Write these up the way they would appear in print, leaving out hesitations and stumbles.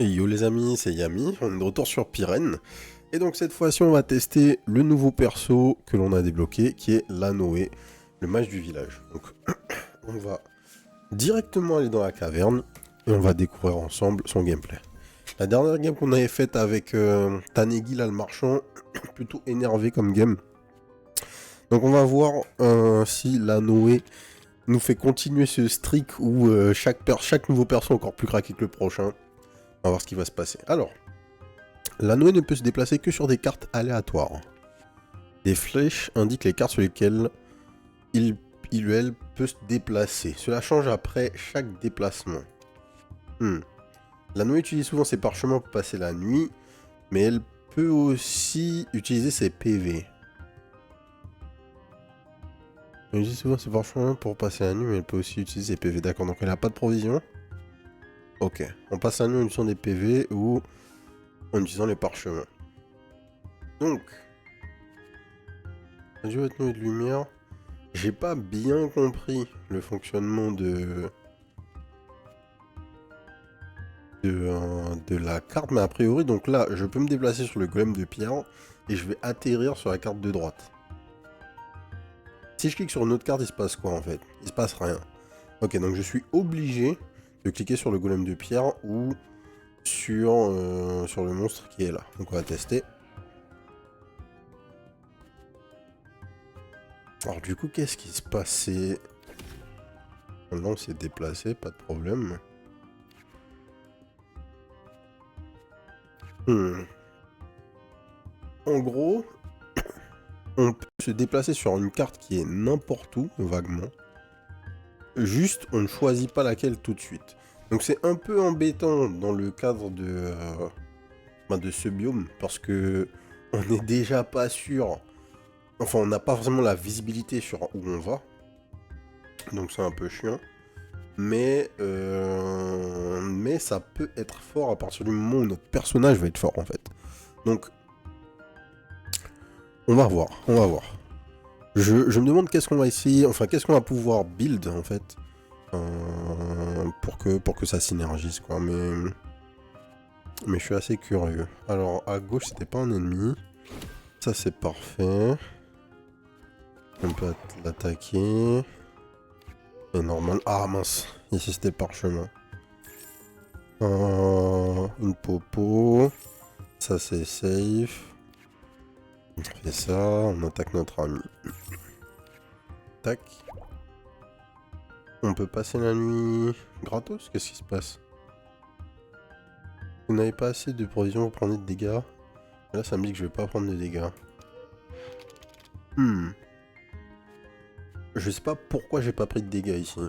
Et yo les amis, c'est Yami, on est de retour sur Pyrène. Et donc cette fois-ci on va tester le nouveau perso que l'on a débloqué, qui est l'Anoé, le mage du village. Donc on va directement aller dans la caverne, et on va découvrir ensemble son gameplay. La dernière game qu'on avait faite avec Tanegi là le marchand, plutôt énervé comme game. Donc on va voir si l'Anoé nous fait continuer ce streak où chaque nouveau perso est encore plus craqué que le prochain. On va voir ce qui va se passer. Alors, l'Anoé ne peut se déplacer que sur des cartes aléatoires. Des flèches indiquent les cartes sur lesquelles il ou elle peut se déplacer. Cela change après chaque déplacement. L'Anoé utilise souvent ses parchemins pour passer la nuit, mais elle peut aussi utiliser ses PV. Elle utilise souvent ses parchemins pour passer la nuit, mais elle peut aussi utiliser ses PV. D'accord, donc elle n'a pas de provision. Ok, on passe la nuit en utilisant des PV ou en utilisant les parchemins. Donc, adieu votre nuit de lumière. J'ai pas bien compris le fonctionnement de la carte, mais a priori, donc là, je peux me déplacer sur le golem de pierre et je vais atterrir sur la carte de droite. Si je clique sur une autre carte, il se passe quoi en fait? Il se passe rien. Ok, donc je suis obligé de cliquer sur le golem de pierre ou sur le monstre qui est là. Donc on va tester. Alors du coup, qu'est-ce qui se passait? Là, on s'est déplacé, pas de problème. En gros, on peut se déplacer sur une carte qui est n'importe où, vaguement. Juste, on ne choisit pas laquelle tout de suite. Donc c'est un peu embêtant dans le cadre de ce biome, parce que on n'est déjà pas sûr. Enfin, on n'a pas forcément la visibilité sur où on va. Donc c'est un peu chiant. Mais ça peut être fort à partir du moment où notre personnage va être fort, en fait. Donc, on va voir, on va voir. Je me demande qu'est-ce qu'on va essayer, enfin qu'est-ce qu'on va pouvoir build en fait pour que ça synergise quoi, mais je suis assez curieux. Alors à gauche c'était pas un ennemi, ça c'est parfait. On peut l'attaquer. Et normal, ah mince, ici c'était le parchemin. Une popo, ça c'est safe. On fait ça, on attaque notre ami. Tac. On peut passer la nuit gratos? Qu'est-ce qui se passe? Vous n'avez pas assez de provisions pour prendre des dégâts? Là, ça me dit que je vais pas prendre de dégâts. Je sais pas pourquoi j'ai pas pris de dégâts ici.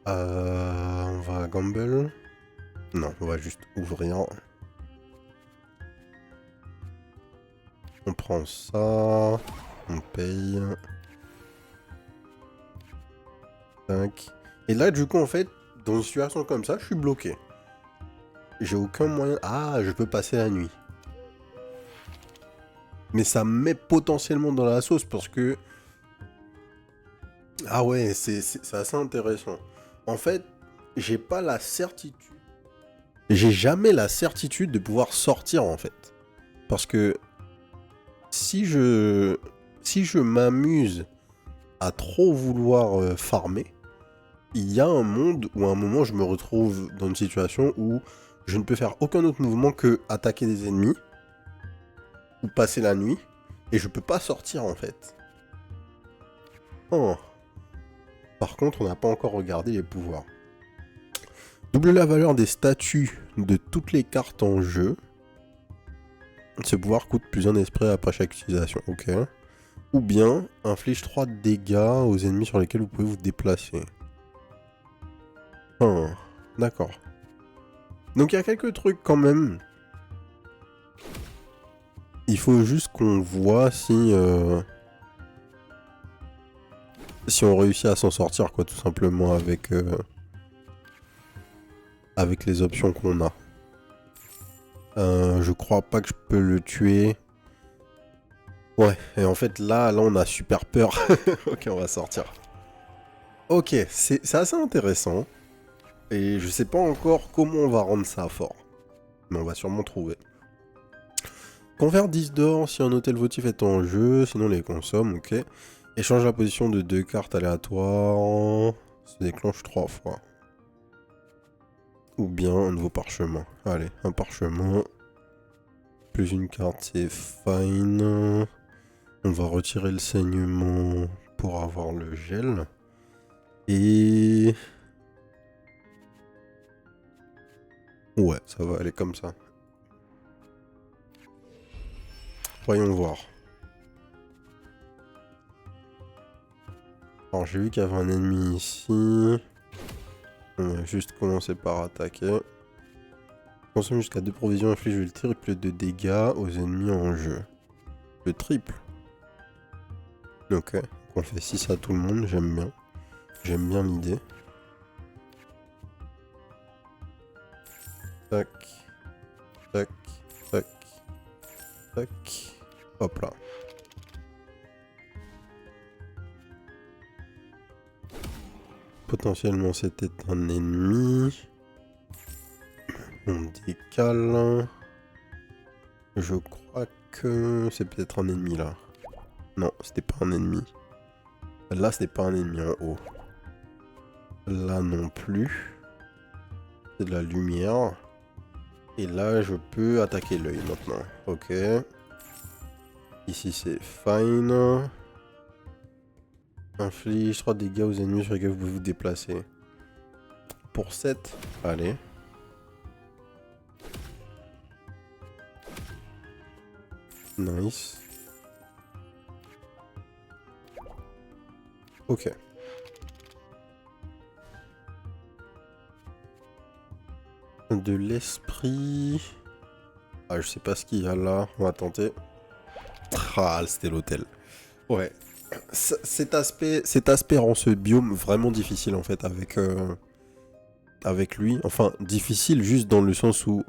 On va gamble. Non, on va juste ouvrir. On prend ça. On paye. Tac. Et là, du coup, en fait, dans une situation comme ça, je suis bloqué. J'ai aucun moyen... Ah, je peux passer la nuit. Mais ça me met potentiellement dans la sauce parce que... Ah ouais, c'est assez intéressant. En fait, j'ai pas la certitude... J'ai jamais la certitude de pouvoir sortir, en fait. Parce que... Si je m'amuse à trop vouloir farmer, il y a un monde où à un moment je me retrouve dans une situation où je ne peux faire aucun autre mouvement que attaquer des ennemis ou passer la nuit et je peux pas sortir en fait. Oh. Par contre, on n'a pas encore regardé les pouvoirs. Double la valeur des statuts de toutes les cartes en jeu. Ce pouvoir coûte plus un esprit après chaque utilisation. Ok. Ou bien inflige 3 dégâts aux ennemis sur lesquels vous pouvez vous déplacer. Oh, d'accord. Donc il y a quelques trucs quand même. Il faut juste qu'on voit si on réussit à s'en sortir, quoi, tout simplement avec les options qu'on a. Je crois pas que je peux le tuer. Ouais, et en fait là on a super peur. Ok, on va sortir. Ok, c'est assez intéressant. Et je sais pas encore comment on va rendre ça fort. Mais on va sûrement trouver. Convert 10 d'or si un hôtel votif est en jeu, sinon les consomme, ok. Échange la position de 2 cartes aléatoires. Se déclenche 3 fois. Ou bien un nouveau parchemin. Allez, un parchemin. Plus une carte, c'est fine. On va retirer le saignement pour avoir le gel. Et... ouais, ça va aller comme ça. Voyons voir. Alors j'ai vu qu'il y avait un ennemi ici. On va juste commencer par attaquer. Consomme jusqu'à 2 provisions, inflige le triple de dégâts aux ennemis en jeu. Le triple. Ok, on fait 6 à tout le monde, j'aime bien. J'aime bien l'idée. Tac. Tac. Tac. Tac. Hop là. Potentiellement c'était un ennemi. On décale. Je crois que c'est peut-être un ennemi là. Non, c'était pas un ennemi. Là, c'était pas un ennemi en haut. Là non plus. C'est de la lumière. Et là, je peux attaquer l'œil maintenant. Ok. Ici, c'est fine. Inflige 3 dégâts aux ennemis sur lesquels vous pouvez vous déplacer. Pour 7. Allez. Nice. Ok. De l'esprit. Ah, je sais pas ce qu'il y a là. On va tenter. Ah, c'était l'hôtel. Ouais. Cet aspect rend ce biome vraiment difficile en fait avec lui. Enfin, difficile juste dans le sens où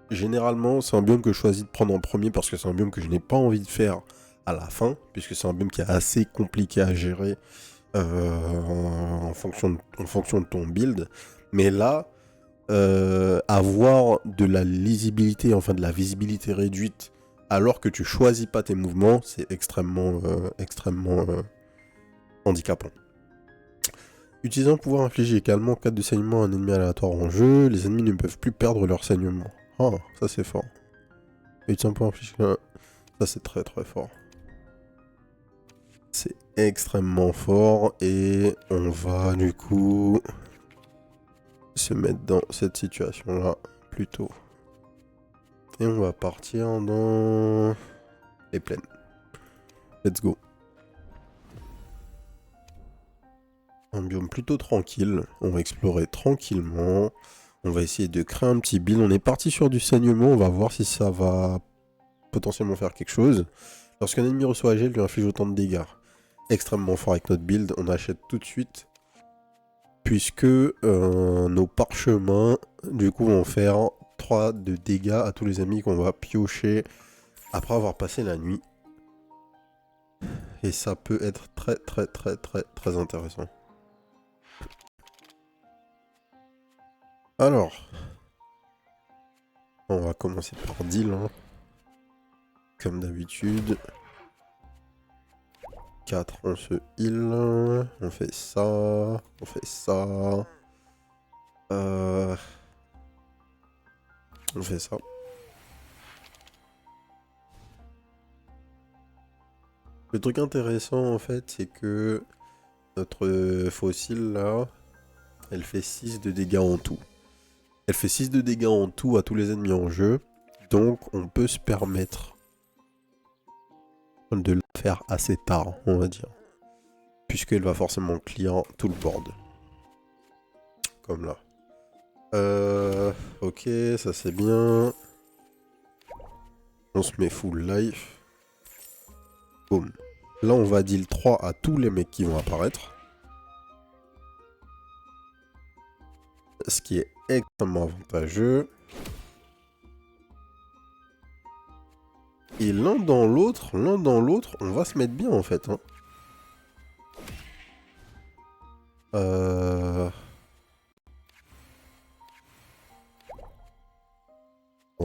généralement c'est un biome que je choisis de prendre en premier parce que c'est un biome que je n'ai pas envie de faire à la fin, puisque c'est un biome qui est assez compliqué à gérer en fonction de ton build. Mais là, avoir de la lisibilité, enfin de la visibilité réduite, alors que tu choisis pas tes mouvements, c'est extrêmement handicapant. Utilisant le pouvoir infliger également 4 de saignement à un ennemi aléatoire en jeu, les ennemis ne peuvent plus perdre leur saignement. Oh, ça c'est fort. Utilisant le pouvoir infliger... ça c'est très très fort. C'est extrêmement fort et on va du coup se mettre dans cette situation là plutôt. Et on va partir dans les plaines. Let's go. Un biome plutôt tranquille. On va explorer tranquillement. On va essayer de créer un petit build. On est parti sur du saignement. On va voir si ça va potentiellement faire quelque chose. Lorsqu'un ennemi reçoit un gel, lui inflige autant de dégâts. Extrêmement fort avec notre build. On achète tout de suite. Puisque nos parchemins, du coup, vont faire 3 de dégâts à tous les ennemis qu'on va piocher après avoir passé la nuit. Et ça peut être très très très très très intéressant. Alors, on va commencer par deal, hein. Comme d'habitude. 4, on se heal. On fait ça. On fait ça. On fait ça. Le truc intéressant, en fait, c'est que notre fossile, là, elle fait 6 de dégâts en tout. Elle fait 6 de dégâts en tout à tous les ennemis en jeu. Donc, on peut se permettre de le faire assez tard, on va dire. Puisqu'elle va forcément clear tout le board. Comme là. Ok, ça c'est bien. On se met full life. Boum. Là, on va deal 3 à tous les mecs qui vont apparaître. Ce qui est extrêmement avantageux. Et l'un dans l'autre, on va se mettre bien en fait. Hein.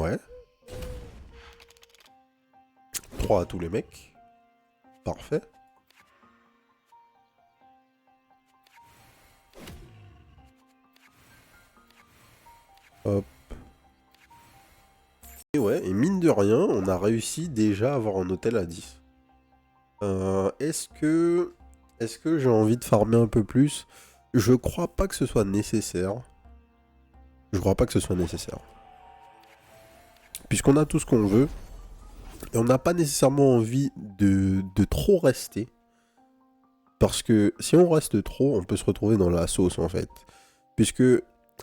Ouais. 3 à tous les mecs. Parfait. Hop. Et ouais, et mine de rien, on a réussi déjà à avoir un hôtel à 10. Est-ce que j'ai envie de farmer un peu plus? Je crois pas que ce soit nécessaire. Je crois pas que ce soit nécessaire. Puisqu'on a tout ce qu'on veut. Et on n'a pas nécessairement envie de trop rester. Parce que si on reste trop, on peut se retrouver dans la sauce en fait. Puisque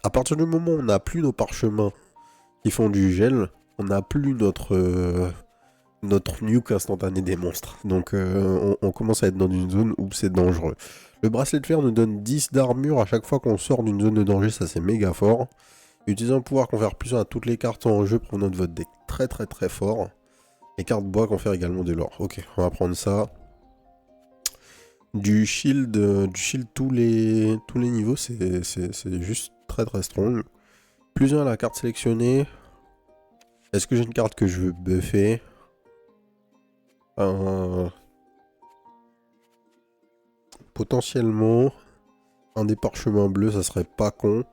à partir du moment où on n'a plus nos parchemins qui font du gel, on n'a plus notre nuke instantané des monstres. Donc on commence à être dans une zone où c'est dangereux. Le bracelet de fer nous donne 10 d'armure à chaque fois qu'on sort d'une zone de danger, ça c'est méga fort. Utiliser un pouvoir confère plus à toutes les cartes en jeu provenant de votre deck. Très très très fort. Les cartes bois confèrent également de l'or. Ok, on va prendre ça. Du shield tous les niveaux, c'est juste très très strong. Plus 1 à la carte sélectionnée. Est-ce que j'ai une carte que je veux buffer? Potentiellement, un des parchemins bleus, ça serait pas con.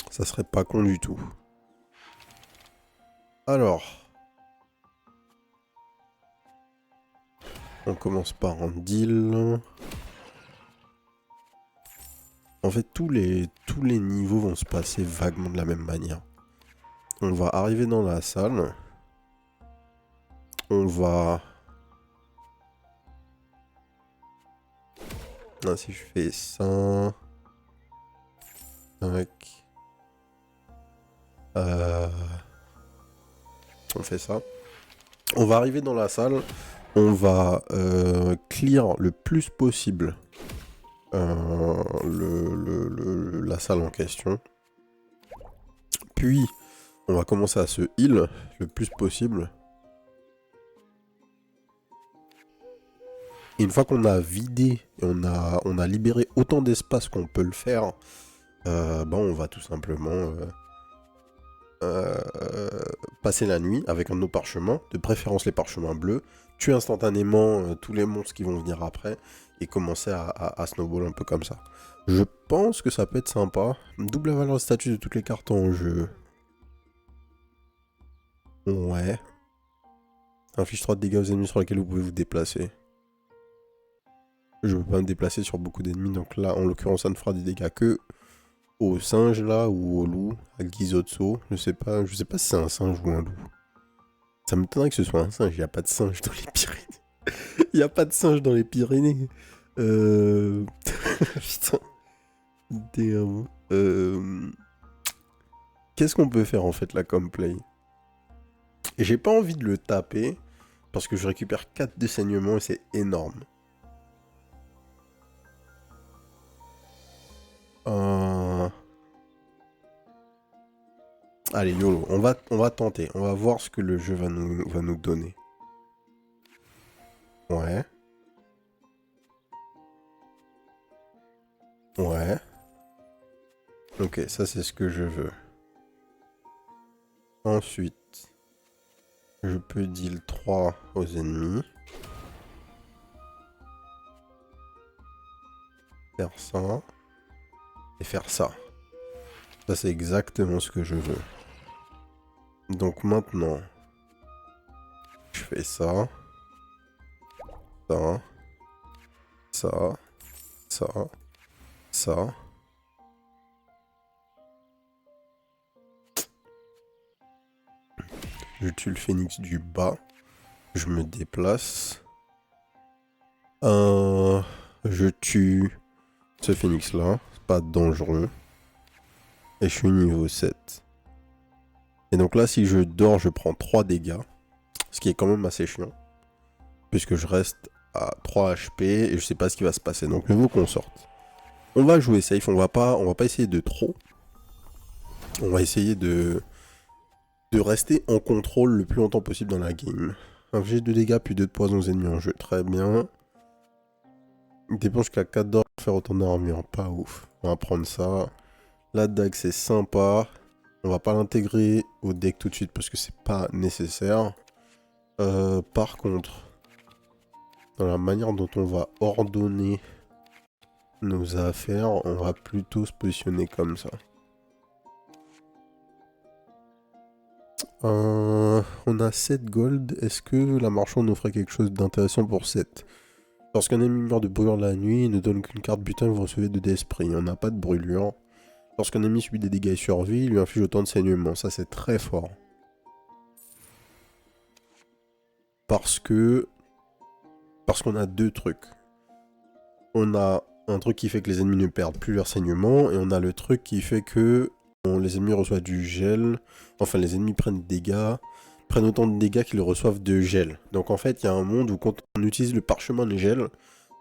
Ça serait pas con du tout. Alors, on commence par un deal. En fait, tous les niveaux vont se passer vaguement de la même manière. On va arriver dans la salle. On va... Ah, si je fais ça... Tac. On fait ça. On va arriver dans la salle. On va clear le plus possible la salle en question. Puis, on va commencer à se heal le plus possible. Et une fois qu'on a vidé et on a libéré autant d'espace qu'on peut le faire, on va tout simplement passer la nuit avec un de nos parchemins, de préférence les parchemins bleus, tuer instantanément tous les monstres qui vont venir après et commencer à snowball un peu comme ça. Je pense que ça peut être sympa. Double la valeur de statut de toutes les cartes en jeu. Ouais. Inflige 3 de dégâts aux ennemis sur lesquels vous pouvez vous déplacer. Je ne peux pas me déplacer sur beaucoup d'ennemis, donc là, en l'occurrence, ça ne fera des dégâts que au singe là, ou au loup, à Gizotso. Je sais pas si c'est un singe ou un loup. Ça m'étonnerait que ce soit un singe, il n'y a pas de singe dans les Pyrénées. Il n'y a pas de singe dans les Pyrénées. Putain. Damn. Qu'est-ce qu'on peut faire en fait là comme play? Et j'ai pas envie de le taper, parce que je récupère 4 de saignement et c'est énorme. Allez, YOLO, on va tenter. On va voir ce que le jeu va nous donner. Ouais. Ouais. Ok, ça c'est ce que je veux. Ensuite, je peux deal 3 aux ennemis. Faire ça. Et faire ça. Ça c'est exactement ce que je veux. Donc maintenant, je fais ça. Ça. Ça. Ça. Ça. Je tue le phénix du bas. Je me déplace. Je tue ce phénix là. C'est pas dangereux. Et je suis niveau 7. Et donc là, si je dors, je prends 3 dégâts. Ce qui est quand même assez chiant. Puisque je reste à 3 HP et je sais pas ce qui va se passer. Donc mieux vaut qu'on sorte. On va jouer safe. On va pas essayer de trop. On va essayer de rester en contrôle le plus longtemps possible dans la game. Infliger 2 dégâts puis 2 de poison aux ennemis en jeu. Très bien. Il dépense jusqu'à 4 d'or pour faire autant d'armure. Pas ouf. On va prendre ça. La dague, c'est sympa. On va pas l'intégrer au deck tout de suite parce que c'est pas nécessaire. Par contre, dans la manière dont on va ordonner nos affaires, on va plutôt se positionner comme ça. On a 7 gold. Est-ce que la marchande nous ferait quelque chose d'intéressant pour 7? Lorsqu'un ennemi meurt de brûlure la nuit, il ne donne qu'une carte butin, vous recevez 2 d'esprit. On n'a pas de brûlure. Lorsqu'un ennemi subit des dégâts et survit, il lui inflige autant de saignements. Ça, c'est très fort. Parce qu'on a 2 trucs. On a un truc qui fait que les ennemis ne perdent plus leur saignement, et on a le truc qui fait que les ennemis reçoivent du gel. Enfin, les ennemis prennent autant de dégâts qu'ils reçoivent de gel. Donc en fait, il y a un monde où quand on utilise le parchemin de gel,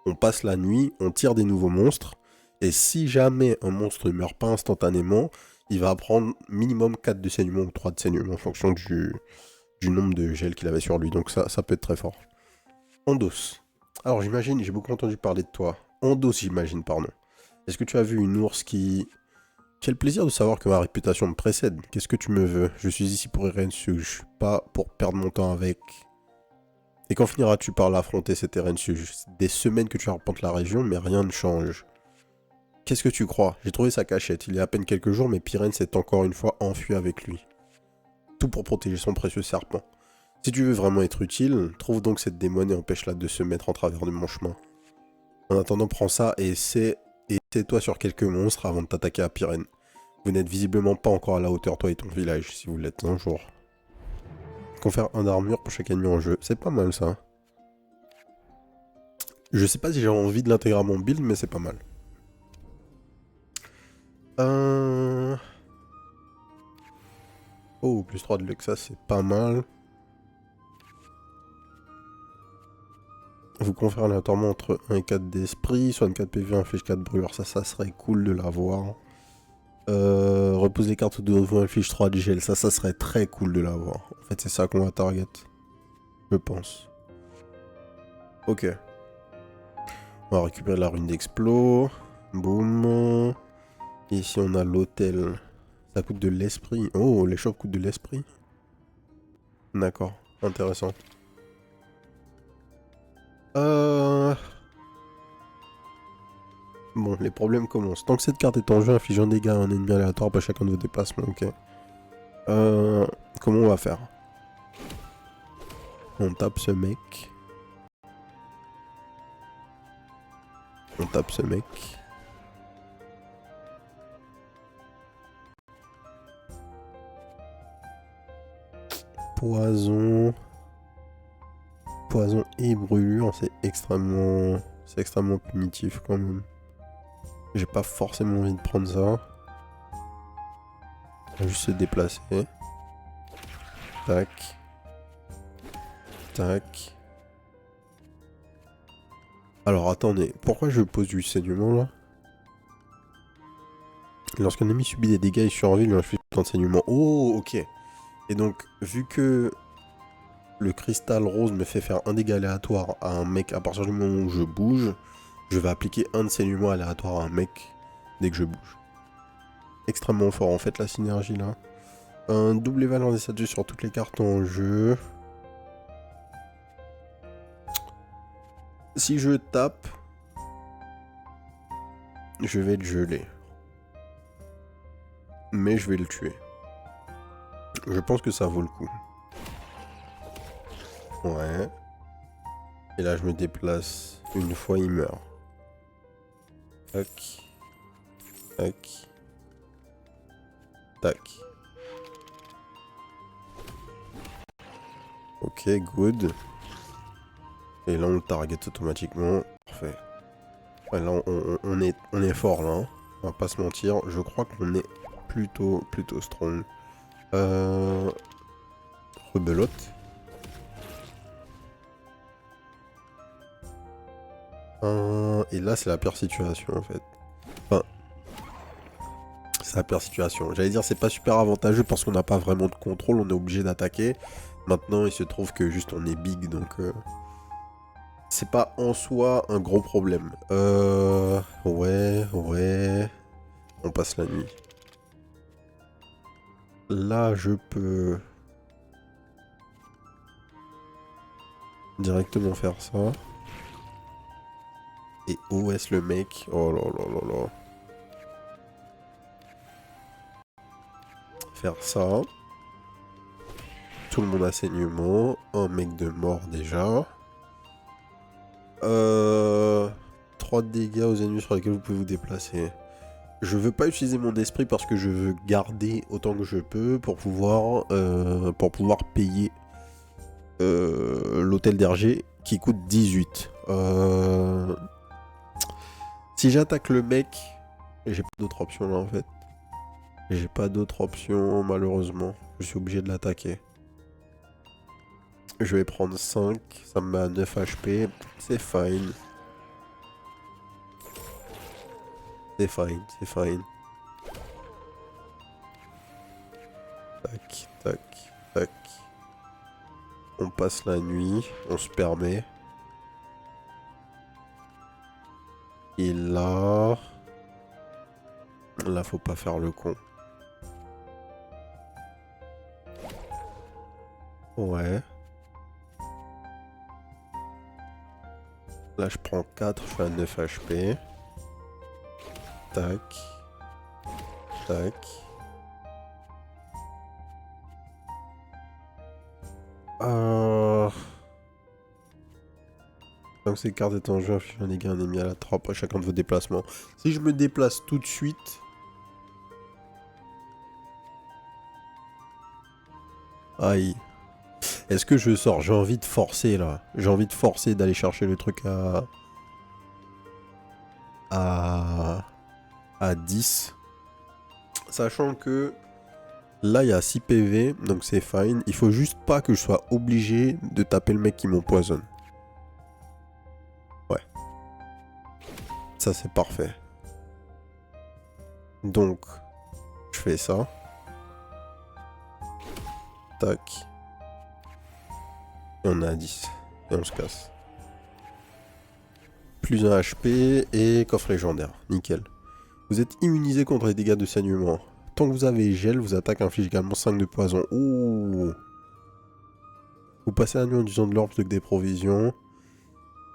on passe la nuit, on tire des nouveaux monstres, et si jamais un monstre ne meurt pas instantanément, il va prendre minimum 4 de saignement ou 3 de saignement en fonction du nombre de gel qu'il avait sur lui. Donc ça peut être très fort. Endos. Alors j'imagine, j'ai beaucoup entendu parler de toi. Endos, j'imagine, pardon. Est-ce que tu as vu une ours qui... Quel plaisir de savoir que ma réputation me précède. Qu'est-ce que tu me veux? Je suis ici pour Eren Suge, pas pour perdre mon temps avec... Et quand finiras-tu par l'affronter, cet Eren Suge? Des semaines que tu arpentes la région, mais rien ne change. Qu'est-ce que tu crois? J'ai trouvé sa cachette. Il y a à peine quelques jours, mais Pirene s'est encore une fois enfui avec lui. Tout pour protéger son précieux serpent. Si tu veux vraiment être utile, trouve donc cette démone et empêche-la de se mettre en travers de mon chemin. En attendant, prends ça et essaie-toi sur quelques monstres avant de t'attaquer à Pirene. Vous n'êtes visiblement pas encore à la hauteur, toi et ton village, si vous l'êtes un jour. Confère 1 d'armure pour chaque ennemi en jeu. C'est pas mal ça. Je sais pas si j'ai envie de l'intégrer à mon build, mais c'est pas mal. Oh, plus 3 de luxe, ça c'est pas mal. Vous confère aléatoirement entre 1 et 4 d'esprit, soit 4 PV, inflige 4 brûlures, ça serait cool de l'avoir. Repose les cartes de vous, inflige 3 de gel, ça serait très cool de l'avoir. En fait, c'est ça qu'on va target. Je pense. Ok. On va récupérer la rune d'explo. Boum. Ici, on a l'hôtel. Ça coûte de l'esprit. Oh, les shops coûtent de l'esprit. D'accord. Intéressant. Bon, les problèmes commencent. Tant que cette carte est en jeu, inflige un dégât à un ennemi aléatoire après chacun de vos déplacements, ok. Comment on va faire? On tape ce mec. On tape ce mec. Poison. Poison et brûlure, c'est extrêmement punitif quand même. J'ai pas forcément envie de prendre ça. On va juste se déplacer. Tac. Tac. Alors attendez, pourquoi je pose du saignement là? Lorsqu'un ennemi subit des dégâts et survit, il lui inflige un saignement. Oh, ok. Et donc, vu que le cristal rose me fait faire un dégât aléatoire à un mec à partir du moment où je bouge, je vais appliquer un de saignement aléatoire à un mec dès que je bouge. Extrêmement fort en fait la synergie là. Un double éval des statuts sur toutes les cartes en jeu. Si je tape, je vais être gelé. Mais je vais le tuer. Je pense que ça vaut le coup. Ouais. Et là, je me déplace. Une fois, il meurt. Tac. Tac. Tac. Ok, good. Et là, on le target automatiquement. Parfait. Ouais, là, on est fort, là. Hein. On va pas se mentir. Je crois qu'on est plutôt strong. Rebelote. Et là, c'est la pire situation, en fait. Enfin, c'est la pire situation. J'allais dire, c'est pas super avantageux parce qu'on n'a pas vraiment de contrôle. On est obligé d'attaquer. Maintenant, il se trouve que juste on est big, donc... c'est pas en soi un gros problème. Ouais. On passe la nuit. là, je peux directement faire ça. Et où est-ce le mec? Oh là là là là. Faire ça. Tout le monde a saignement. Un mec de mort déjà. 3 dégâts aux ennemis sur lesquels vous pouvez vous déplacer. Je veux pas utiliser mon esprit parce que je veux garder autant que je peux pour pouvoir payer l'hôtel d'Hergé qui coûte 18. Si j'attaque le mec, j'ai pas d'autre option là en fait. J'ai pas d'autre option malheureusement. Je suis obligé de l'attaquer. Je vais prendre 5, ça me met à 9 HP. C'est fine. C'est fine, c'est fine. Tac, tac, tac. On passe la nuit, on se permet. Et là... Là, faut pas faire le con. Ouais. Là, je prends 4, je fais à 9 HP. Tac. Tac. Donc ces cartes étant en jeu, inflige un dégât ennemi à la trappe après chacun de vos déplacements. Si je me déplace tout de suite... Aïe. Est-ce que je sors? J'ai envie de forcer là. J'ai envie de forcer d'aller chercher le truc à 10. Sachant que là il y a 6 PV, donc c'est fine. Il faut juste pas que je sois obligé de taper le mec qui m'empoisonne. Ouais. Ça c'est parfait. Donc, je fais ça. Tac. Et on est à 10. Et on se casse. Plus 1 HP et coffre légendaire. Nickel. Vous êtes immunisé contre les dégâts de saignement. Tant que vous avez gel, vos attaques infligent également 5 de poison. Ouh. Vous passez la nuit en utilisant de l'or plutôt que des provisions.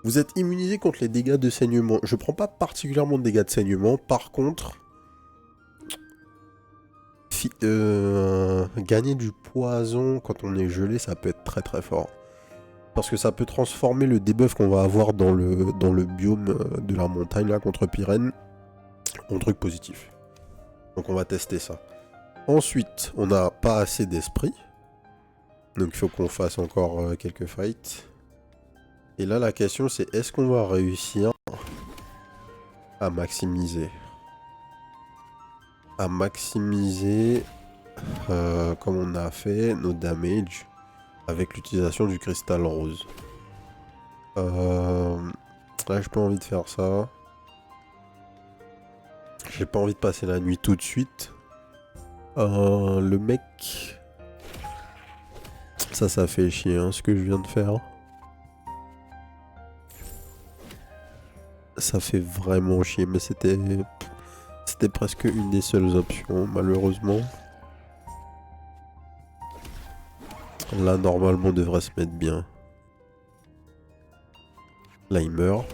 Vous êtes immunisé contre les dégâts de saignement. Je prends pas particulièrement de dégâts de saignement. Par contre, gagner du poison quand on est gelé, ça peut être très très fort. Parce que ça peut transformer le debuff qu'on va avoir dans le biome de la montagne là contre Pyrène en truc positif. Donc on va tester ça. Ensuite, on n'a pas assez d'esprit. Donc il faut qu'on fasse encore quelques fights. Et là la question c'est est-ce qu'on va réussir à maximiser comme on a fait nos damage avec l'utilisation du cristal rose. Là j'ai pas envie de faire ça. J'ai pas envie de passer la nuit tout de suite. Le mec... Ça fait chier hein, ce que je viens de faire. Ça fait vraiment chier, mais c'était presque une des seules options, malheureusement. Là, normalement, on devrait se mettre bien. Là, il meurt.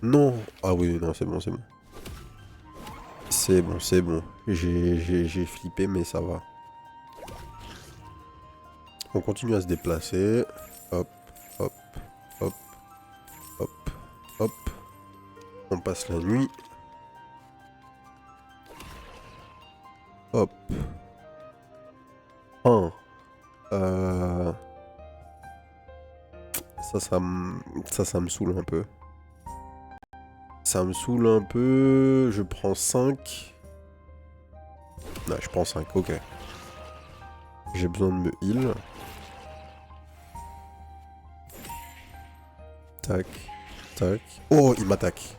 Non. Ah oui, non, c'est bon, c'est bon. C'est bon, c'est bon. J'ai flippé, mais ça va. On continue à se déplacer. Hop, hop, hop, hop, hop. On passe la nuit. Hop. Ça me saoule un peu. Ça me saoule un peu. Je prends 5. Non, je prends 5, ok. J'ai besoin de me heal. Tac, tac. Oh, il m'attaque.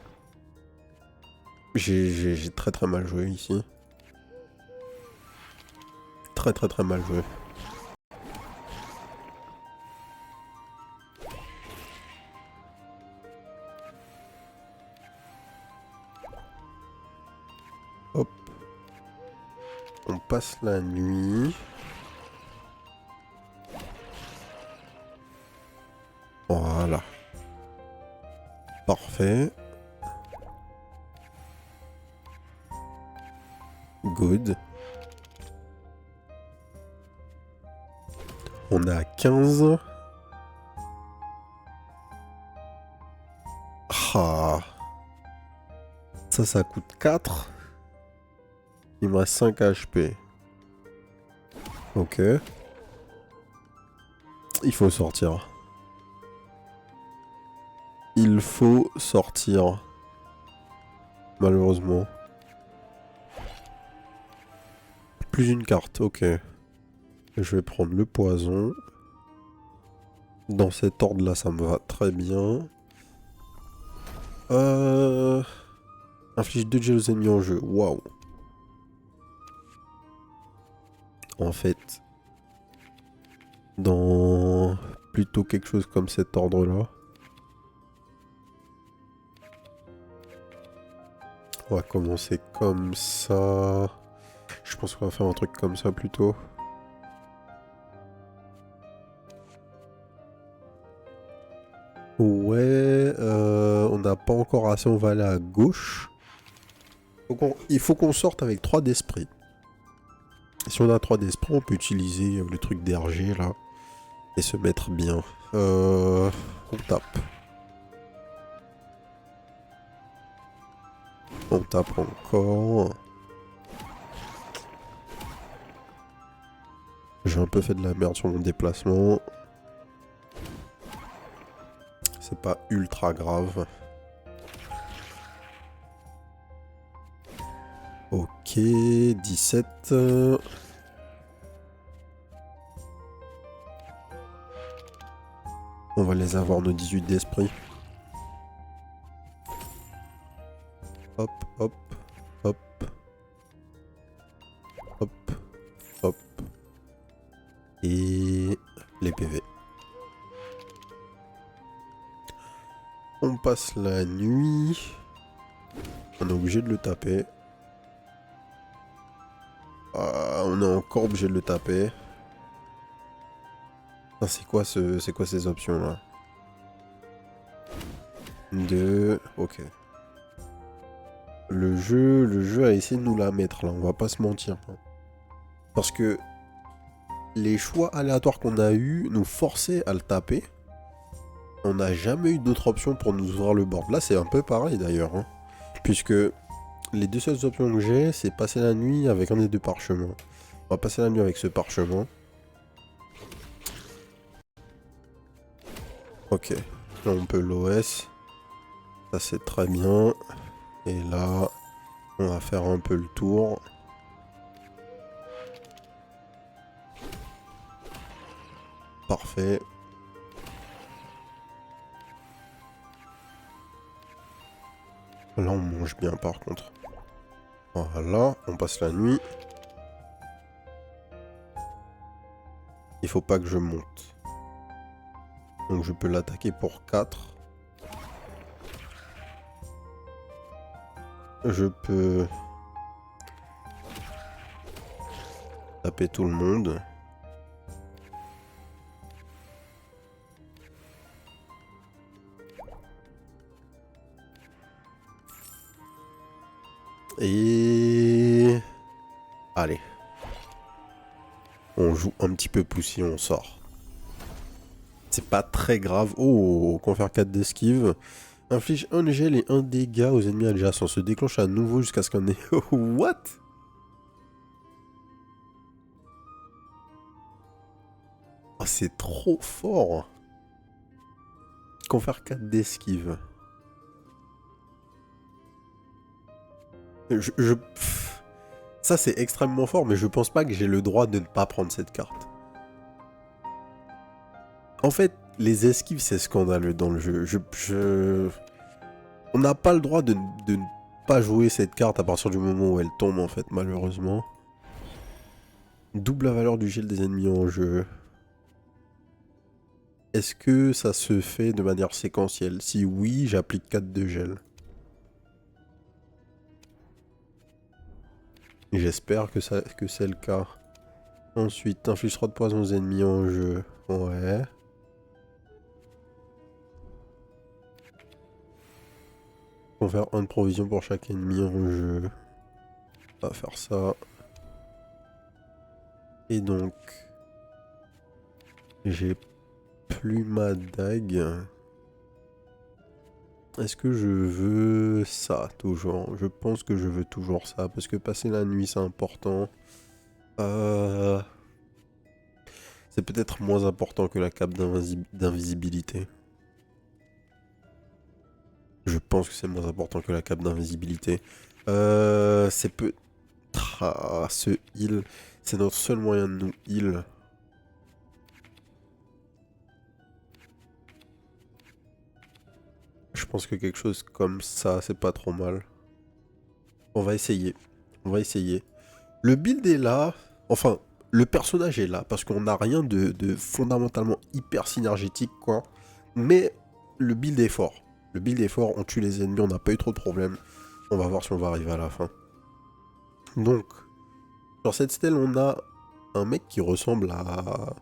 J'ai très très mal joué ici. Très très très mal joué. Hop. On passe la nuit. Voilà. Parfait. Good. On est à 15. Ah. Ça coûte 4. Il me reste 5 HP. Ok. Il faut sortir. Il faut sortir. Malheureusement. Plus une carte, ok. Je vais prendre le poison. Dans cet ordre-là, ça me va très bien. Inflige 2 gels aux ennemis en jeu. Waouh. En fait, dans plutôt quelque chose comme cet ordre-là. On va commencer comme ça. Je pense qu'on va faire un truc comme ça plutôt. Ouais, on n'a pas encore assez, on va aller à gauche. Il faut qu'on sorte avec 3 d'esprit. Si on a 3 d'esprit, on peut utiliser le truc d'RG là. Et se mettre bien. On tape. On tape encore. J'ai un peu fait de la merde sur mon déplacement. C'est pas ultra grave. Ok, 17. On va les avoir nos 18 d'esprit. Hop, hop, hop. Hop, hop. Et les PV. On passe la nuit. On est obligé de le taper. On est encore obligé de le taper. Ah, c'est quoi ces options là? 2. Ok. Le jeu a essayé de nous la mettre là, on va pas se mentir. Parce que les choix aléatoires qu'on a eu nous forçaient à le taper. On n'a jamais eu d'autre option pour nous ouvrir le board. Là c'est un peu pareil d'ailleurs. Hein. Puisque les deux seules options que j'ai, c'est passer la nuit avec un des deux parchemins. On va passer la nuit avec ce parchemin. Ok. Là on peut l'OS. Ça c'est très bien. Et là, on va faire un peu le tour. Parfait. Là, on mange bien par contre. Voilà, on passe la nuit. Il faut pas que je monte. Donc je peux l'attaquer pour 4. Je peux taper tout le monde. Et... Allez. On joue un petit peu poussi, on sort. C'est pas très grave. Oh, confère 4 d'esquive. Inflige 1 gel et 1 dégât aux ennemis adjacents. Se déclenche à nouveau jusqu'à ce qu'on ait... What? Oh, c'est trop fort. Confère 4 d'esquive. Ça c'est extrêmement fort, mais je pense pas que j'ai le droit de ne pas prendre cette carte. En fait, les esquives c'est scandaleux dans le jeu. On n'a pas le droit de ne pas jouer cette carte à partir du moment où elle tombe en fait, malheureusement. Double la valeur du gel des ennemis en jeu. Est-ce que ça se fait de manière séquentielle? Si oui, j'applique 4 de gel. J'espère que c'est le cas. Ensuite, inflige 3 de poison aux ennemis en jeu. Ouais. Confère 1 de provision pour chaque ennemi en jeu. On va faire ça. Et donc... J'ai plus ma dague. Est-ce que je veux ça, toujours? Je pense que je veux toujours ça, parce que passer la nuit, c'est important. C'est peut-être moins important que la cape d'invisibilité. Je pense que c'est moins important que la cape d'invisibilité. C'est peu... Ah, ce heal, c'est notre seul moyen de nous heal. Je pense que quelque chose comme ça, c'est pas trop mal. On va essayer. On va essayer. Le build est là. Enfin, le personnage est là. Parce qu'on n'a rien de fondamentalement hyper synergétique, quoi. Mais le build est fort. Le build est fort. On tue les ennemis. On n'a pas eu trop de problèmes. On va voir si on va arriver à la fin. Donc, sur cette stèle, on a un mec qui ressemble à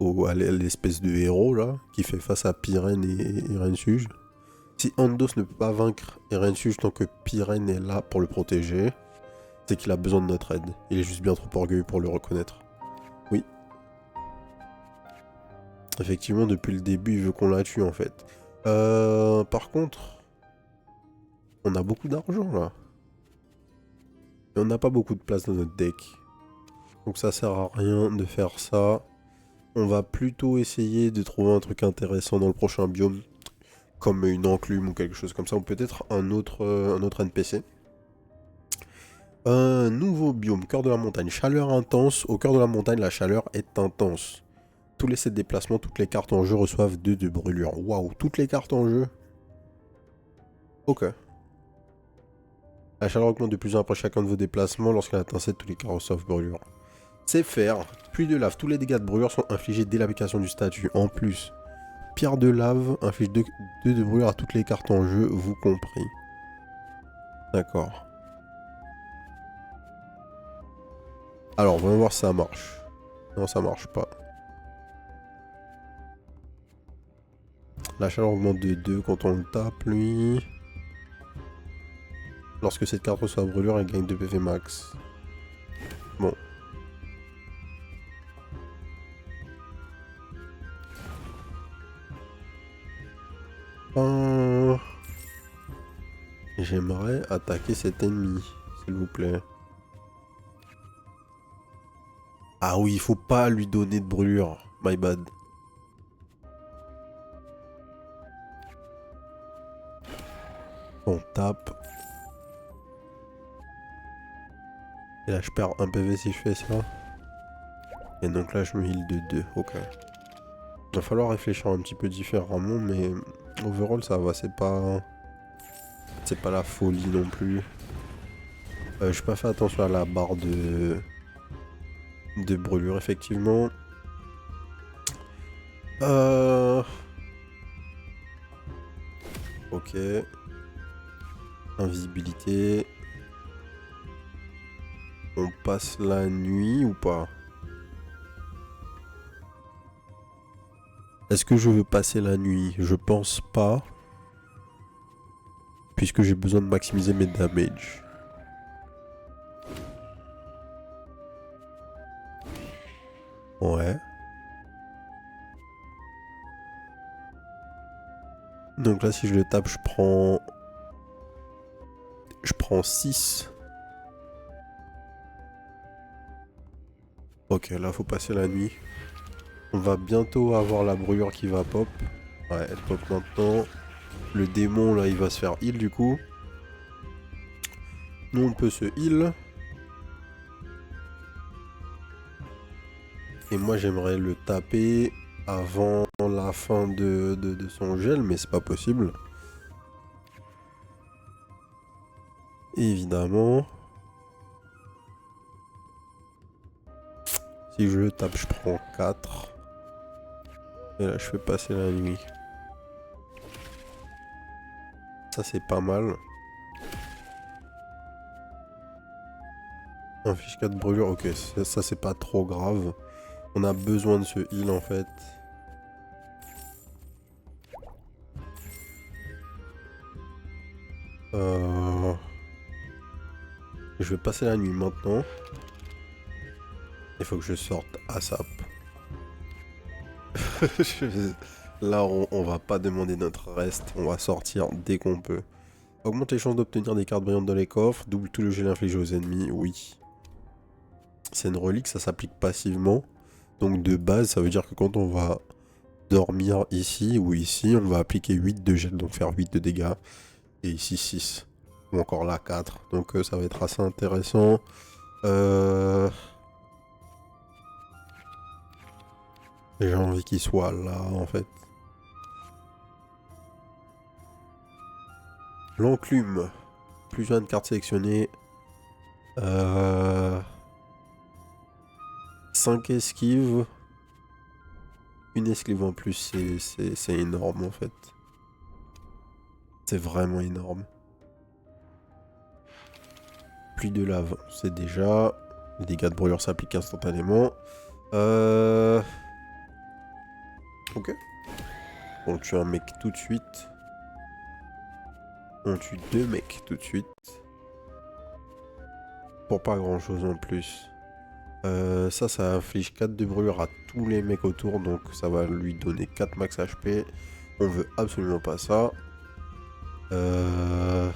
l'espèce de héros, là. Qui fait face à Pyrène et Rensuge. Si Andos ne peut pas vaincre Erensuge tant que Pyrène est là pour le protéger, c'est qu'il a besoin de notre aide. Il est juste bien trop orgueilleux pour le reconnaître. Oui. Effectivement, depuis le début, il veut qu'on la tue en fait. Par contre, on a beaucoup d'argent là. Et on n'a pas beaucoup de place dans notre deck. Donc ça sert à rien de faire ça. On va plutôt essayer de trouver un truc intéressant dans le prochain biome. Comme une enclume ou quelque chose comme ça. Ou peut-être un autre NPC. Un nouveau biome, cœur de la montagne, chaleur intense. Au cœur de la montagne, la chaleur est intense. Tous les 7 déplacements, toutes les cartes en jeu reçoivent 2 de brûlure. Waouh, toutes les cartes en jeu. Ok. La chaleur augmente de plus en après chacun de vos déplacements. Lorsqu'elle atteint 7, tous les cartes reçoivent brûlure. C'est faire. Pluie de lave, tous les dégâts de brûlure sont infligés dès l'application du statut. En plus, pierre de lave inflige 2 de brûlure à toutes les cartes en jeu, vous compris. D'accord. Alors, voyons voir si ça marche. Non, ça marche pas. La chaleur augmente de 2 quand on le tape, lui. Lorsque cette carte reçoit brûlure, elle gagne 2 PV max. Bon. J'aimerais attaquer cet ennemi, s'il vous plaît. Ah oui, il faut pas lui donner de brûlure. My bad. On tape. Et là, je perds un PV si je fais ça. Et donc là, je me heal de 2. Ok. Il va falloir réfléchir un petit peu différemment, mais overall, ça va. C'est pas la folie non plus. Je pas fait attention à la barre de brûlure, effectivement. Ok. Invisibilité. On passe la nuit ou pas? Est-ce que je veux passer la nuit? Je pense pas. Puisque j'ai besoin de maximiser mes damages. Ouais. Donc là, si je le tape, je prends 6. Ok, là, faut passer la nuit. On va bientôt avoir la brûlure qui va pop. Ouais, elle pop maintenant. Le démon, là, il va se faire heal, du coup. Nous, on peut se heal. Et moi, j'aimerais le taper avant la fin de son gel, mais c'est pas possible. Évidemment. Si je le tape, je prends 4. Et là, je fais passer la nuit. Ça, c'est pas mal. Un fiche 4 brûlure, ok, ça c'est pas trop grave. On a besoin de ce heal en fait. Je vais passer la nuit maintenant. Il faut que je sorte ASAP. Là, on va pas demander notre reste. On va sortir dès qu'on peut. Augmente les chances d'obtenir des cartes brillantes dans les coffres. Double tout le gel infligé aux ennemis. Oui. C'est une relique, ça s'applique passivement. Donc de base, ça veut dire que quand on va dormir ici ou ici, on va appliquer 8 de gel. Donc faire 8 de dégâts. Et ici 6. Ou encore là 4. Donc ça va être assez intéressant. J'ai envie qu'il soit là en fait. L'enclume. Plus de cartes sélectionnées. 5 esquives. Une esquive en plus, c'est énorme en fait. C'est vraiment énorme. Pluie de lave, c'est déjà. Les dégâts de brûlure s'appliquent instantanément. Ok. On tue un mec tout de suite. On tue 2 mecs tout de suite. Pour pas grand chose en plus. Ça inflige 4 de brûlure à tous les mecs autour. Donc ça va lui donner 4 max HP. On veut absolument pas ça. On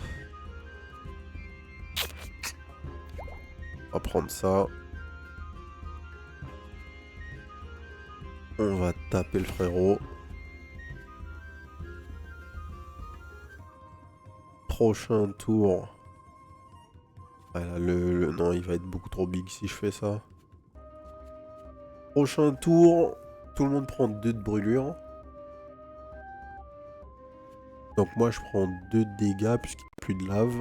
va prendre ça. On va taper le frérot. Prochain tour. Voilà, non, il va être beaucoup trop big si je fais ça. Prochain tour. Tout le monde prend 2 de brûlure. Donc moi je prends 2 de dégâts puisqu'il n'y a plus de lave.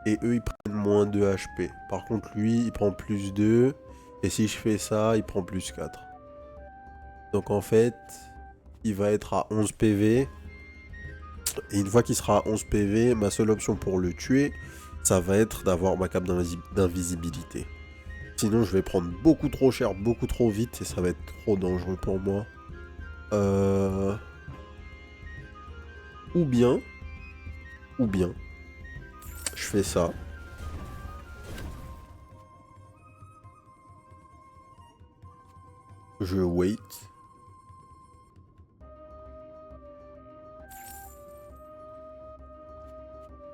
Et eux ils prennent moins 2 HP. Par contre lui il prend plus 2. Et si je fais ça il prend plus 4. Donc en fait il va être à 11 PV. Et une fois qu'il sera à 11 PV, ma seule option pour le tuer, ça va être d'avoir ma cape d'invisibilité. Sinon je vais prendre beaucoup trop cher, beaucoup trop vite. Et ça va être trop dangereux pour moi. Ou bien, je fais ça. Je wait.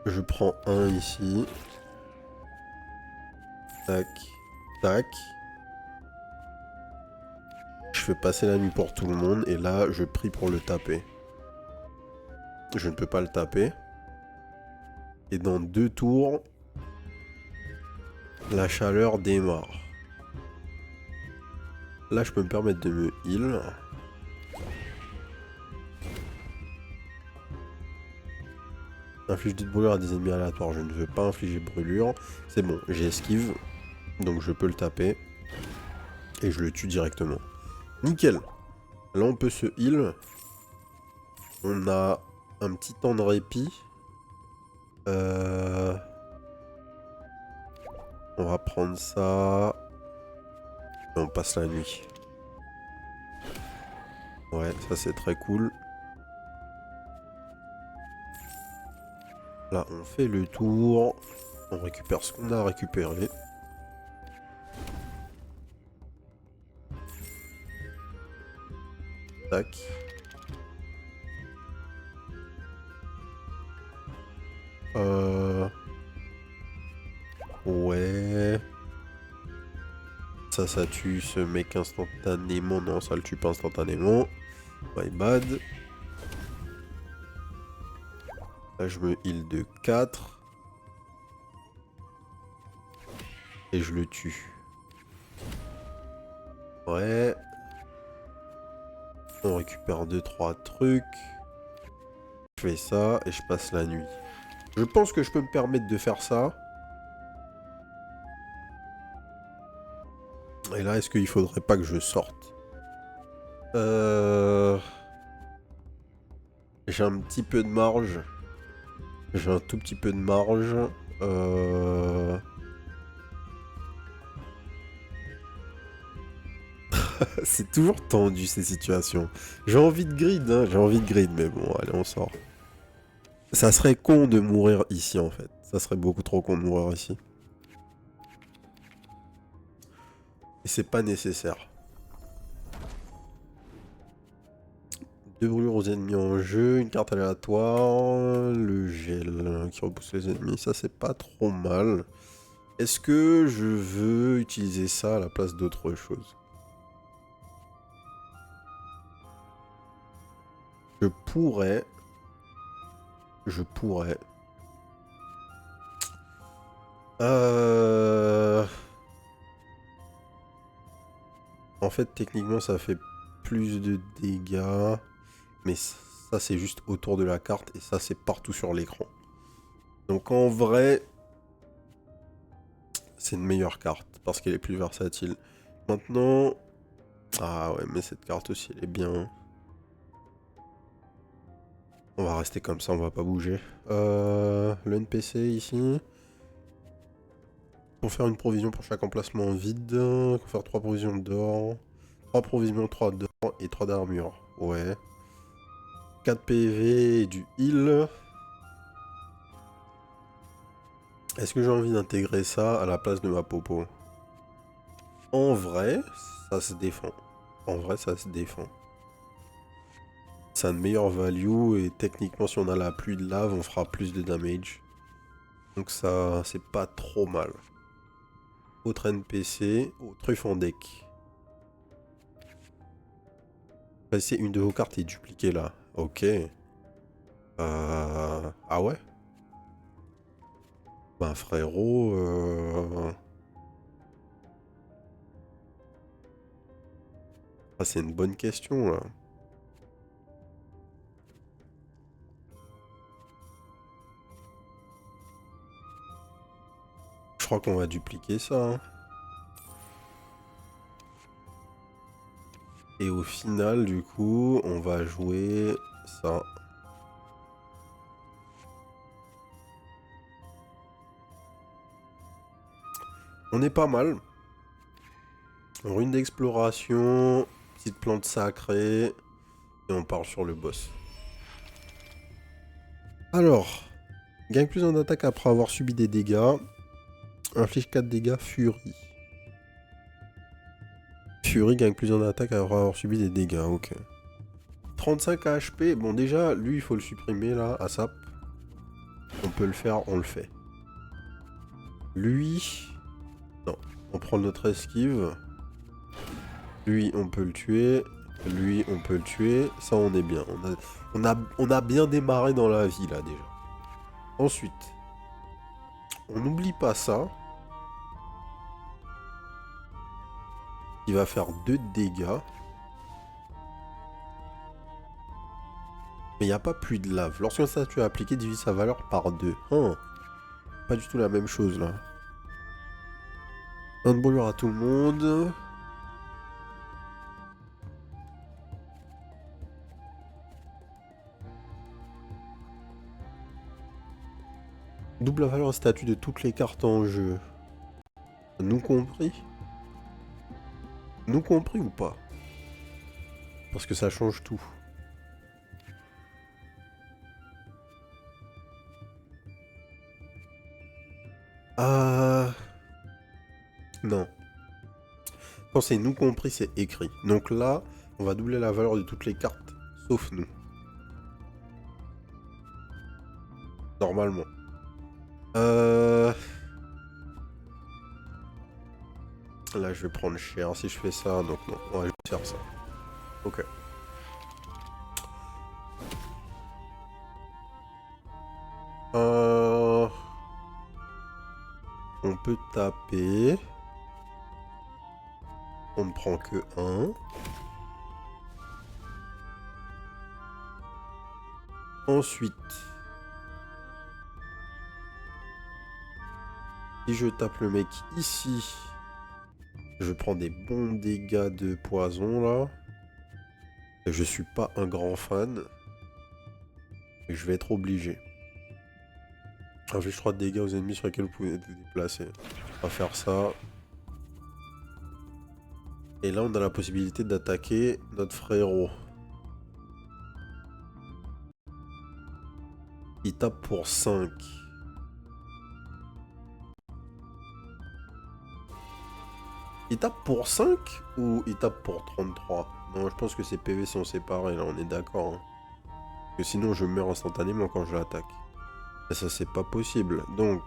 Je prends un ici. Tac, tac. Je fais passer la nuit pour tout le monde. Et là, je prie pour le taper. Je ne peux pas le taper. Et dans 2 tours, la chaleur démarre. Là, je peux me permettre de me heal. Inflige de brûlure à des ennemis aléatoires. Je ne veux pas infliger brûlure. C'est bon, j'ai esquive. Donc je peux le taper. Et je le tue directement. Nickel. Là, on peut se heal. On a un petit temps de répit. On va prendre ça. Et on passe la nuit. Ouais, ça c'est très cool. Là, on fait le tour. On récupère ce qu'on a récupéré. Tac. Ouais. Ça tue ce mec instantanément. Non, ça le tue pas instantanément. My bad. Là, je me heal de 4. Et je le tue. Ouais. On récupère 2-3 trucs. Je fais ça et je passe la nuit. Je pense que je peux me permettre de faire ça. Et là, est-ce qu'il faudrait pas que je sorte? J'ai un petit peu de marge. J'ai un tout petit peu de marge. C'est toujours tendu ces situations. J'ai envie de grid, hein, j'ai envie de grid, mais bon, allez, on sort. Ça serait con de mourir ici, en fait. Ça serait beaucoup trop con de mourir ici. Et c'est pas nécessaire. Deux brûlures aux ennemis en jeu, une carte aléatoire, le gel qui repousse les ennemis, ça c'est pas trop mal. Est-ce que je veux utiliser ça à la place d'autre chose? Je pourrais. Je pourrais. En fait, techniquement, ça fait plus de dégâts. Mais ça, c'est juste autour de la carte. Et ça, c'est partout sur l'écran. Donc, en vrai, c'est une meilleure carte. Parce qu'elle est plus versatile. Maintenant... Ah ouais, mais cette carte aussi, elle est bien. On va rester comme ça, on va pas bouger. Le NPC ici. Pour faire une provision pour chaque emplacement vide. Pour faire 3 provisions d'or. 3 provisions, 3 d'or et 3 d'armure. Ouais. 4 PV et du heal. Est-ce que j'ai envie d'intégrer ça à la place de ma popo? En vrai, ça se défend. En vrai, ça se défend. Ça a une meilleure value et techniquement, si on a la pluie de lave, on fera plus de damage. Donc ça, c'est pas trop mal. Autre NPC, truffe en deck. Passer une de vos cartes et dupliquer là. Ok. Ah ouais? Ben frérot... Ah, c'est une bonne question là. Je crois qu'on va dupliquer ça. Hein. Et au final, du coup, on va jouer ça. On est pas mal. Rune d'exploration, petite plante sacrée. Et on part sur le boss. Alors, gagne plus en attaque après avoir subi des dégâts. Inflige 4 dégâts, Fury. Fury gagne plus en attaque après avoir subi des dégâts, ok. 35 HP, bon déjà, lui il faut le supprimer là, ASAP. On peut le faire, on le fait. Lui, non, on prend notre esquive. Lui on peut le tuer, lui on peut le tuer, ça on est bien. On a bien démarré dans la vie là déjà. Ensuite, on n'oublie pas ça. Il va faire 2 dégâts. Mais il n'y a pas pluie de lave. Lorsqu'un statut appliqué divise sa valeur par 2. Hein, pas du tout la même chose là. Un de brûlure à tout le monde. Double la valeur statut de toutes les cartes en jeu. Nous compris? Nous compris ou pas? Parce que ça change tout. Non. Quand c'est nous compris, c'est écrit. Donc là, on va doubler la valeur de toutes les cartes, sauf nous. Normalement. Là, je vais prendre cher si je fais ça. Donc non, on va juste faire ça. Ok. On peut taper. On ne prend que 1. Ensuite, si je tape le mec ici, je prends des bons dégâts de poison là. Et je suis pas un grand fan. Et je vais être obligé. Inflige 3 dégâts aux ennemis sur lesquels vous pouvez vous déplacer. On va faire ça. Et là, on a la possibilité d'attaquer notre frérot. Il tape pour 5. Il tape pour 5 ou il tape pour 33? Non, je pense que ces PV sont séparés, là, on est d'accord. Hein. Parce que sinon, je meurs instantanément quand je l'attaque. Et ça, c'est pas possible. Donc,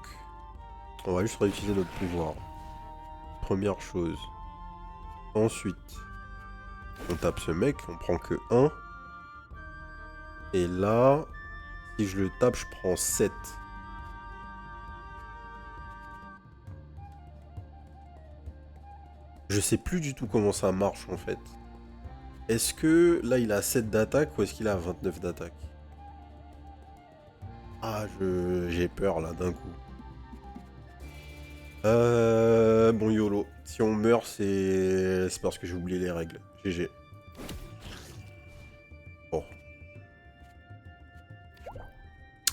on va juste réutiliser notre pouvoir. Première chose. Ensuite, on tape ce mec, on prend que 1. Et là, si je le tape, je prends 7. Je sais plus du tout comment ça marche en fait. Est-ce que là il a 7 d'attaque ou est-ce qu'il a 29 d'attaque? Ah, j'ai peur là d'un coup. Bon YOLO. Si on meurt, c'est parce que j'ai oublié les règles. GG. Bon.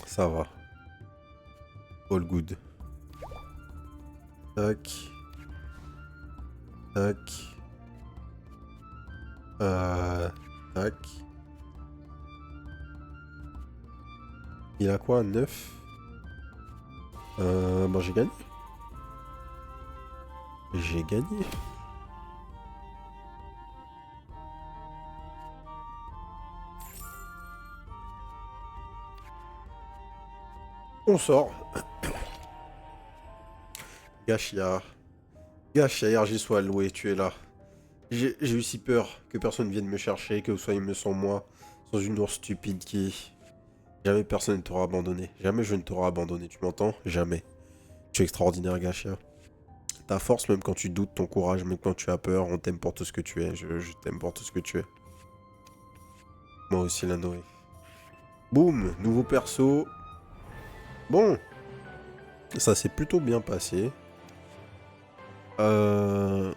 Ça va. All good. Tac. Tac. Tac. Il a quoi? 9. Bon, j'ai gagné. J'ai gagné. On sort. Gachia. Gachia, RG soit loué, tu es là. J'ai eu si peur que personne vienne me chercher, que vous soyez me sans moi, sans une ours stupide qui... Jamais personne ne t'aura abandonné. Jamais je ne t'aurai abandonné, tu m'entends? Jamais. Tu es extraordinaire, Gachia. Ta force, même quand tu doutes, ton courage, même quand tu as peur, on t'aime pour tout ce que tu es. Je t'aime pour tout ce que tu es. Moi aussi, la Noé. Boum, nouveau perso. Bon. Ça s'est plutôt bien passé. Au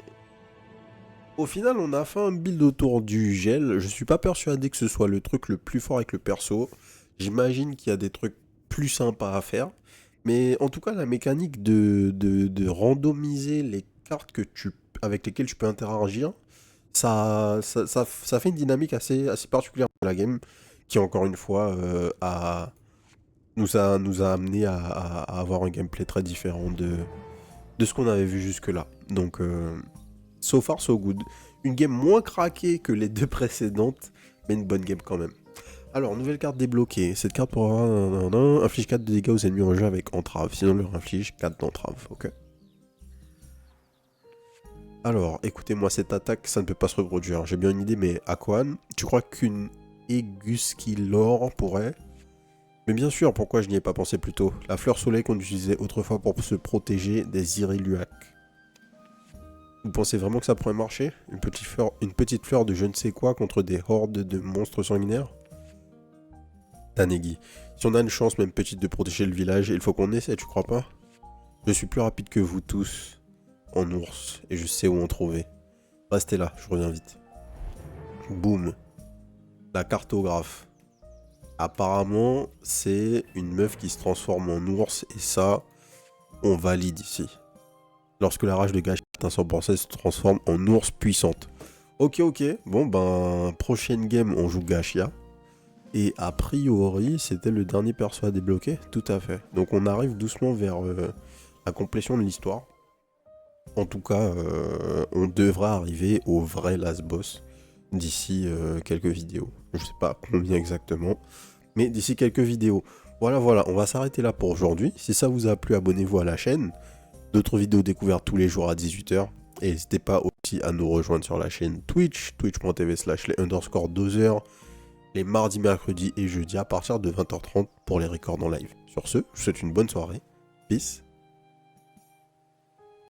final, on a fait un build autour du gel. Je suis pas persuadé que ce soit le truc le plus fort avec le perso. J'imagine qu'il y a des trucs plus sympas à faire. Mais en tout cas, la mécanique de randomiser les cartes avec lesquelles tu peux interagir, ça fait une dynamique assez particulière de la game, qui encore une fois nous a amené à avoir un gameplay très différent de ce qu'on avait vu jusque-là. Donc, so far so good. Une game moins craquée que les deux précédentes, mais une bonne game quand même. Alors, nouvelle carte débloquée. Cette carte pourra inflige 4 de dégâts aux ennemis en jeu avec entrave. Sinon, leur inflige 4 d'entrave. Ok. Alors, écoutez-moi, cette attaque, ça ne peut pas se reproduire. J'ai bien une idée, mais Aquan, tu crois qu'une Aeguskilor pourrait... Mais bien sûr, pourquoi je n'y ai pas pensé plus tôt? La fleur soleil qu'on utilisait autrefois pour se protéger des Iriluak. Vous pensez vraiment que ça pourrait marcher? Une petite fleur de je ne sais quoi contre des hordes de monstres sanguinaires? Tanegi. Si on a une chance, même petite, de protéger le village, il faut qu'on essaie, tu crois pas? Je suis plus rapide que vous tous en ours, et je sais où en trouver. Restez là, je reviens vite. Boum. La cartographe. Apparemment, c'est une meuf qui se transforme en ours, et ça, on valide ici. Lorsque la rage de Gachia atteint 100%, elle se transforme en ours puissante. Ok, bon ben, prochaine game, on joue Gachia. Et a priori, c'était le dernier perso à débloquer. Tout à fait. Donc on arrive doucement vers la complétion de l'histoire. En tout cas, on devra arriver au vrai last boss d'ici quelques vidéos. Je sais pas combien exactement, mais d'ici quelques vidéos. Voilà, on va s'arrêter là pour aujourd'hui. Si ça vous a plu, abonnez-vous à la chaîne. D'autres vidéos découvertes tous les jours à 18 h. Et n'hésitez pas aussi à nous rejoindre sur la chaîne Twitch, twitch.tv/les_2h, les mardis, mercredis et jeudis à partir de 20 h 30 pour les records en live. Sur ce, je vous souhaite une bonne soirée. Peace.